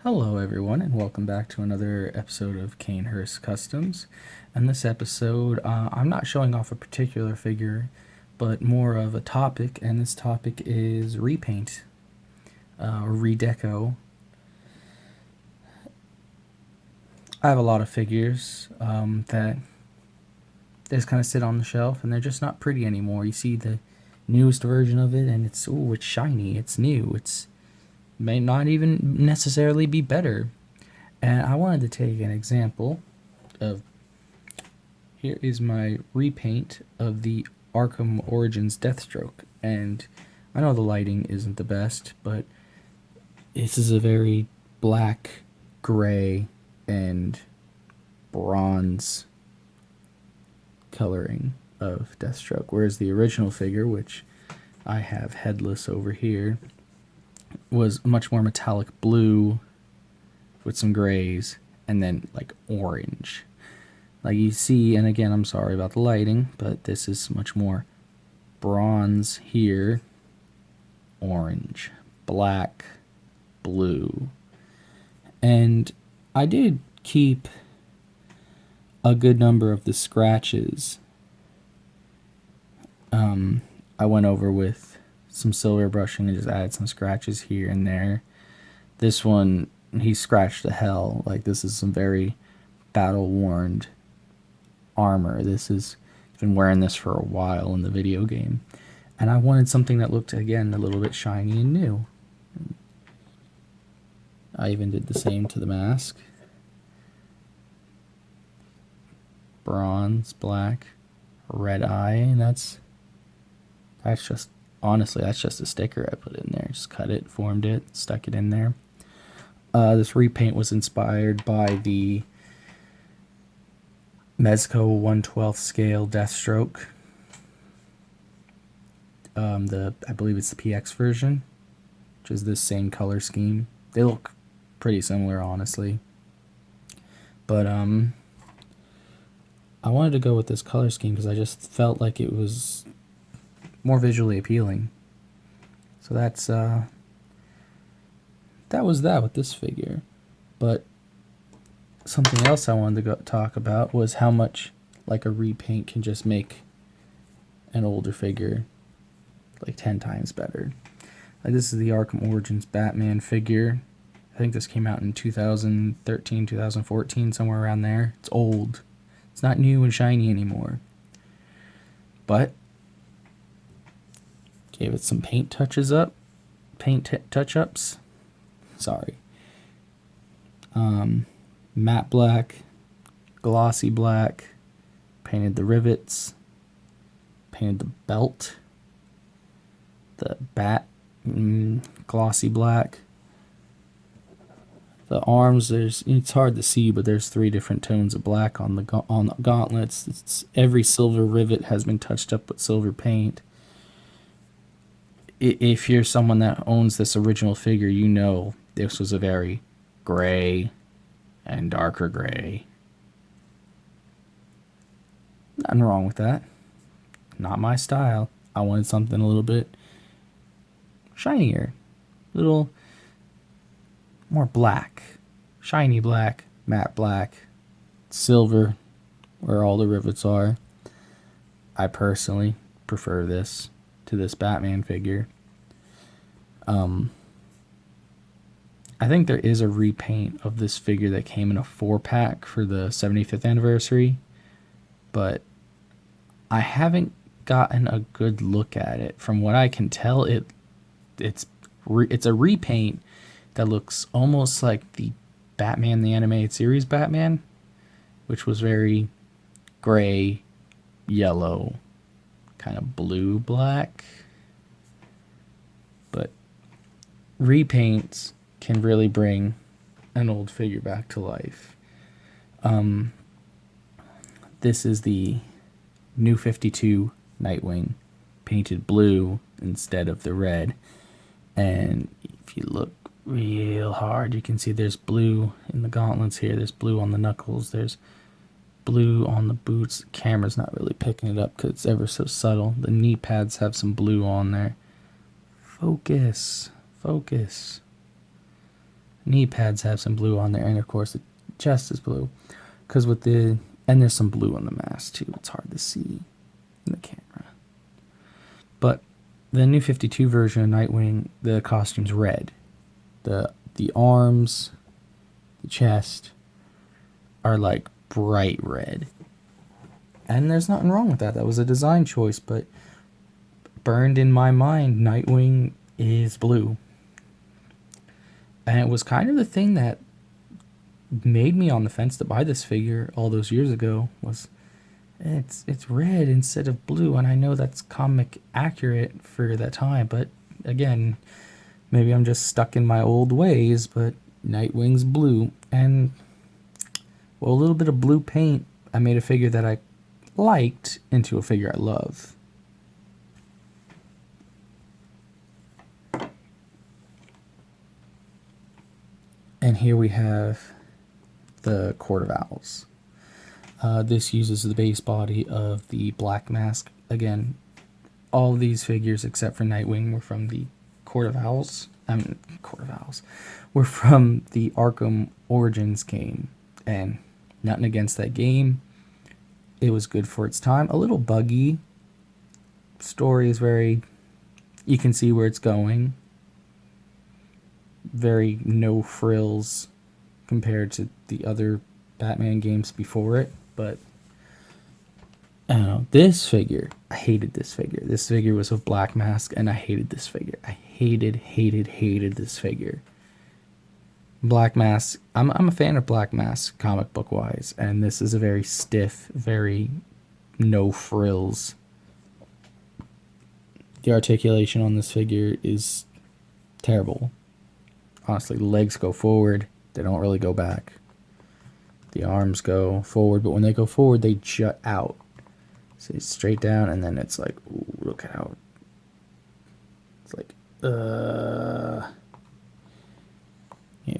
Hello everyone and welcome back to another episode of Cainhurst Customs. In this episode, I'm not showing off a particular figure, but more of a topic, and this topic is repaint, or redeco. I have a lot of figures that just kind of sit on the shelf and they're just not pretty anymore. You see the newest version of it and it's shiny, it's new, it's may not even necessarily be better. And I wanted to take an example of, here is my repaint of the Arkham Origins Deathstroke. And I know the lighting isn't the best, but this is a very black, gray, and bronze coloring of Deathstroke. Whereas the original figure, which I have headless over here, was much more metallic blue with some grays and then like orange. Like you see, and again, I'm sorry about the lighting, but this is much more bronze here, orange, black, blue. And I did keep a good number of the scratches. I went over with some silver brushing and just added some scratches here and there. This one, he scratched the hell. Like, this is some very battle-worn armor. He's been wearing this for a while in the video game. And I wanted something that looked, again, a little bit shiny and new. I even did the same to the mask. Bronze, black, red eye, and that's just, honestly, that's just a sticker I put in there. Just cut it, formed it, stuck it in there. This repaint was inspired by the Mezco 1/12 scale Deathstroke. I believe it's the PX version, which is this same color scheme. They look pretty similar, honestly. But I wanted to go with this color scheme because I just felt like it was more visually appealing. So that's that was that with this figure. But something else I wanted to talk about was how much like a repaint can just make an older figure like 10 times better. Like, this is the Arkham Origins Batman figure. I think this came out in 2013, 2014, somewhere around there. It's old. It's not new and shiny anymore. But gave it some paint touch-ups. Sorry. Matte black, glossy black, painted the rivets, painted the belt, the bat, glossy black. The arms, it's hard to see, but there's 3 different tones of black on the gauntlets. Every silver rivet has been touched up with silver paint. If you're someone that owns this original figure, you know this was a very gray and darker gray. Nothing wrong with that. Not my style. I wanted something a little bit shinier, a little more black, shiny black, matte black, silver, where all the rivets are. I personally prefer this to this Batman figure. I think there is a repaint of this figure that came in a 4-pack for the 75th anniversary, but I haven't gotten a good look at it. From what I can tell, it's a repaint that looks almost like the Batman the Animated Series Batman, which was very gray, yellow, kind of blue black. But repaints can really bring an old figure back to life. This is the New 52 Nightwing, painted blue instead of the red. And if you look real hard, you can see there's blue in the gauntlets here, there's blue on the knuckles, there's blue on the boots. The camera's not really picking it up because it's ever so subtle. The knee pads have some blue on there. Focus. knee pads have some blue on there, and of course the chest is blue. Because and there's some blue on the mask too. It's hard to see in the camera. But the new 52 version of Nightwing, the costume's red. The arms, the chest are like bright red. And there's nothing wrong with that. That was a design choice, but burned in my mind, Nightwing is blue. And it was kind of the thing that made me on the fence to buy this figure all those years ago. Was it's red instead of blue, and I know that's comic accurate for that time, but again, maybe I'm just stuck in my old ways. But Nightwing's blue, and well, a little bit of blue paint, I made a figure that I liked into a figure I love. And here we have the Court of Owls. This uses the base body of the Black Mask. Again, all of these figures except for Nightwing were from the Court of Owls. Were from the Arkham Origins game. And nothing against that game. It was good for its time. A little buggy. Story is very... You can see where it's going. Very no frills compared to the other Batman games before it. But I don't know. This figure, I hated this figure. This figure was with Black Mask, and I hated this figure. I hated this figure. Black Mask, I'm a fan of Black Mask comic book wise, and this is a very stiff, very no frills. The articulation on this figure is terrible. Honestly, the legs go forward, they don't really go back. The arms go forward, but when they go forward, they jut out. So it's straight down, and then it's like, ooh, look how... It's like, yeah,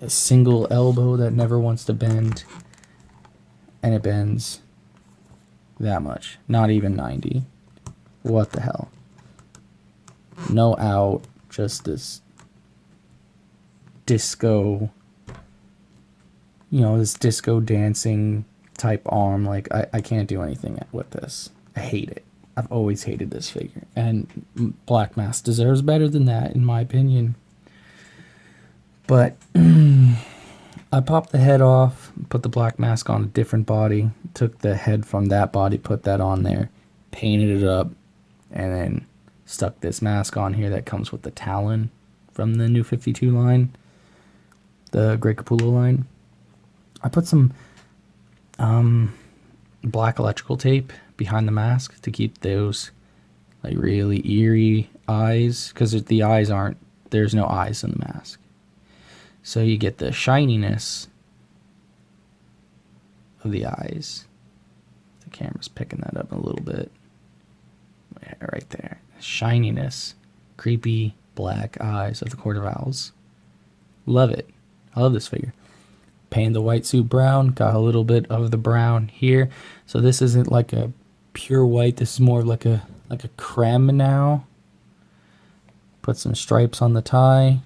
a single elbow that never wants to bend, and it bends that much. Not even 90. What the hell? No out, just this disco... You know, this disco dancing type arm. Like, I can't do anything with this. I hate it. I've always hated this figure. And Black Mask deserves better than that, in my opinion. But I popped the head off, put the Black Mask on a different body, took the head from that body, put that on there, painted it up, and then stuck this mask on here that comes with the Talon from the new 52 line, the Greg Capullo line. I put some black electrical tape behind the mask to keep those like really eerie eyes, because the eyes aren't, there's no eyes in the mask. So you get the shininess of the eyes. The camera's picking that up a little bit. Yeah, right there. Shininess. Creepy black eyes of the Court of Owls. Love it. I love this figure. Painted the white suit brown, got a little bit of the brown here. So this isn't like a pure white, this is more like a creme now. Put some stripes on the tie.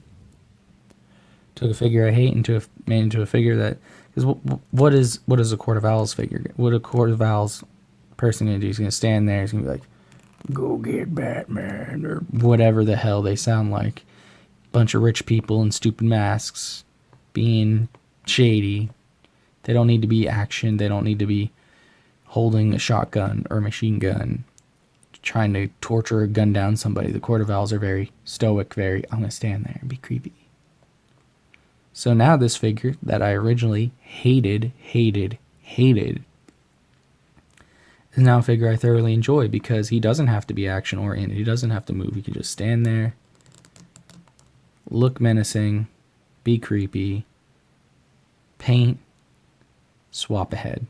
Took a figure I hate and made into a figure that, because what is a Court of Owls figure? What a Court of Owls person gonna do? He's gonna stand there, he's gonna be like, go get Batman, or whatever the hell they sound like. Bunch of rich people in stupid masks being shady. They don't need to be action. They don't need to be holding a shotgun or a machine gun, trying to torture or gun down somebody. The Court of Owls are very stoic, I'm going to stand there and be creepy. So now this figure that I originally hated, is now a figure I thoroughly enjoy, because he doesn't have to be action oriented. He doesn't have to move. He can just stand there, look menacing, be creepy, paint, swap ahead.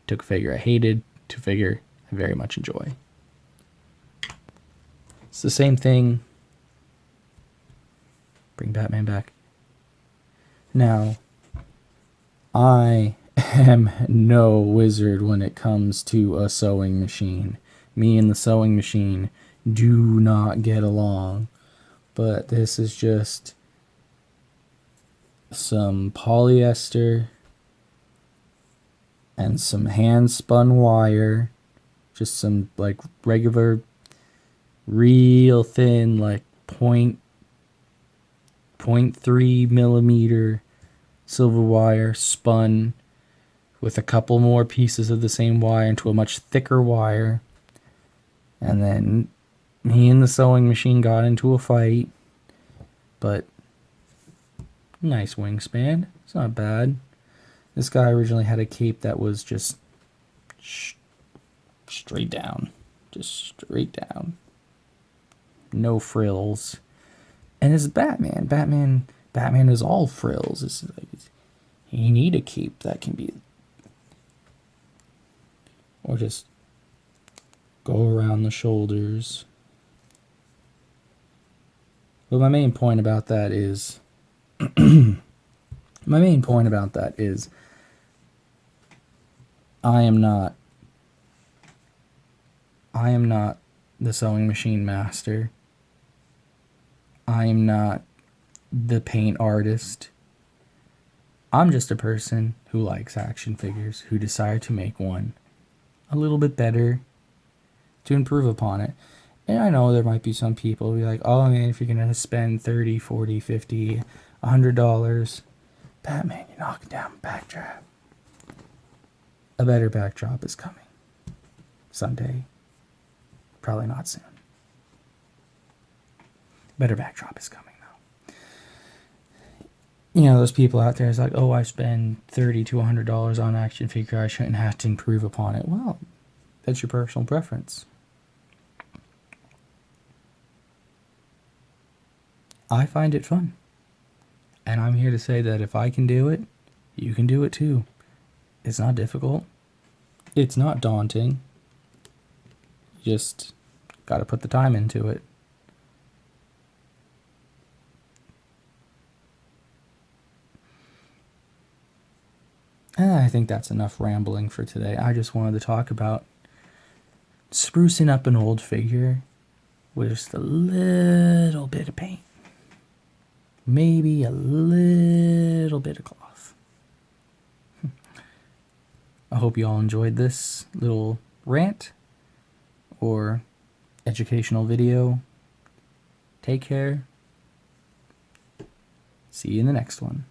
Took a figure I hated to a figure I very much enjoy. It's the same thing. Bring Batman back. Now, I am no wizard when it comes to a sewing machine. Me and the sewing machine do not get along. But this is just some polyester, and some hand spun wire. Just some like regular, real thin, like 0.3 millimeter silver wire spun with a couple more pieces of the same wire into a much thicker wire. And then me and the sewing machine got into a fight, but nice wingspan. It's not bad. This guy originally had a cape that was just straight down. Just straight down. No frills. And it's Batman. Batman is all frills. It's like, you need a cape that can be, or just go around the shoulders. But my main point about that is I am not the sewing machine master. I am not the paint artist. I'm just a person who likes action figures, who decided to make one a little bit better to improve upon it. And I know there might be some people who be like, oh man, if you're going to spend $30, $40, $50, $100, Batman, you're knocking down a backdrop. A better backdrop is coming. Someday. Probably not soon. Better backdrop is coming though. You know, those people out there is like, oh, I spend $30 to $100 on an action figure, I shouldn't have to improve upon it. Well, that's your personal preference. I find it fun. And I'm here to say that if I can do it, you can do it too. It's not difficult. It's not daunting. You just got to put the time into it. And I think that's enough rambling for today. I just wanted to talk about sprucing up an old figure with just a little bit of paint. Maybe a little bit of cloth. I hope you all enjoyed this little rant or educational video. Take care. See you in the next one.